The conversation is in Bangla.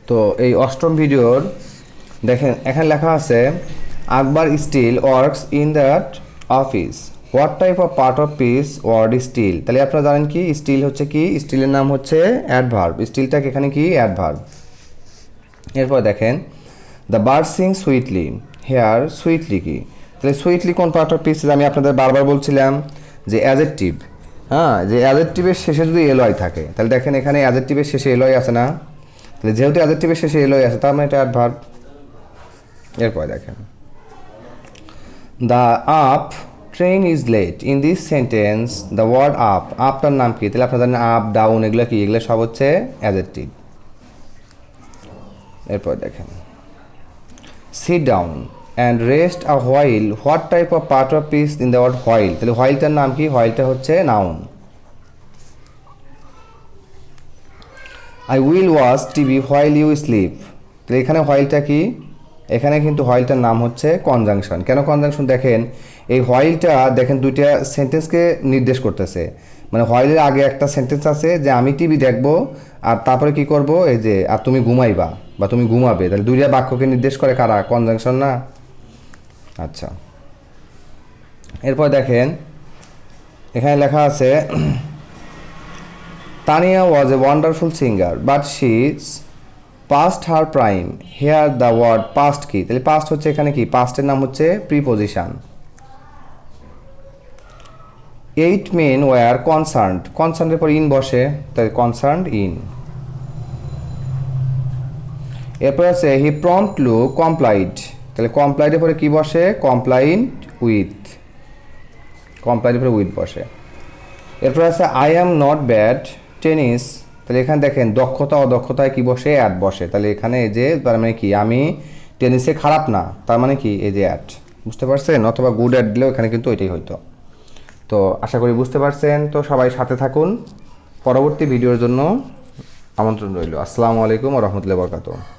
তো এই অষ্টম ভিডিওর দেখেন এখানে লেখা আছে Akbar steel works in that office, what type of part of speech word steel. তাহলে আপনারা জানেন কি স্টিল হচ্ছে কি, স্টিলের নাম হচ্ছে অ্যাডভার্ব, স্টিলটাকে এখানে কি অ্যাডভার্ব। এরপর দেখেন the bird sing sweetly, here sweetly কি, তাহলে সুইটলি কোন পার্ট অফ পিস, আমি আপনাদের বারবার বলছিলাম যে অ্যাডজেক্টিভ, হ্যাঁ, যে অ্যাডজেক্টিভের শেষে যদি এলওয়াই থাকে তাহলে দেখেন এখানে অ্যাডজেক্টিভের শেষে এলওয়াই আছে না, তাহলে যেহেতু অ্যাডজেক্টিভের শেষে এলওয়াই আছে তার মানে এটা অ্যাডভার্ব। এরপর দেখেন the up train is late, in this sentence the word up, আপটার নাম কি, তাহলে আপনারা জানেন আপ ডাউন এগুলো কি, এগুলো সব হচ্ছে অ্যাডজেক্টিভ। এরপর দেখেন sit down and rest a while, what type of part of speech in the word while, তাহলে হোয়াইলটার নাম কি, হোয়াইলটা হচ্ছে noun. I will watch TV while you sleep, তাহলে এখানে হোয়াইলটা কি, এখানে কিন্তু হোয়াইলটার নাম হচ্ছে কনজাংশন। কেন কনজাংশন, দেখেন এই হোয়াইলটা দেখেন দুইটা সেন্টেন্সকে নির্দেশ করতেছে, মানে হোয়াইলের আগে একটা সেন্টেন্স আছে যে আমি টিভি দেখবো, আর তারপরে কি করব এই যে আর তুমি ঘুমাইবা বা তুমি ঘুমাবে, তাহলে দুইটা বাক্যকে নির্দেশ করে কারা, কনজাংশন না। আচ্ছা, এরপর দেখেন এখানে লেখা আছে Tania was a wonderful singer but she past her prime, here the word past কি, তাহলে পাস্ট হচ্ছে এখানে কি, পাস্টের নাম হচ্ছে প্রিপোজিশন। 8 men ওয়ার কনসার্নড, কনসার্নের পর ইন বসে, তাই কনসার্নড ইন। এরপর আছে হি প্রম্পটলি কমপ্লাইড, তাহলে কমপ্লাইডের পরে কি বসে, কমপ্লাইড উইথ, কমপ্লাইডের পরে উইথ বসে। এরপর আছে I am not bad tennis, তাহলে এখানে দেখেন দক্ষতা অদক্ষতায় কি বসে, অ্যাট বসে, তাহলে এখানে এই যে তার মানে কি আমি টেনিসে খারাপ না, তার মানে কি এই যে অ্যাট, বুঝতে পারছেন, অথবা গুড অ্যাট দিলেও এখানে কিন্তু ওইটাই হইতো। তো আশা করি বুঝতে পারছেন, তো সবাই সাথে থাকুন, পরবর্তী ভিডিওর জন্য আমন্ত্রণ রইল। আসসালামু আলাইকুম ওয়া রাহমাতুল্লাহি ওয়া বারাকাতুহু।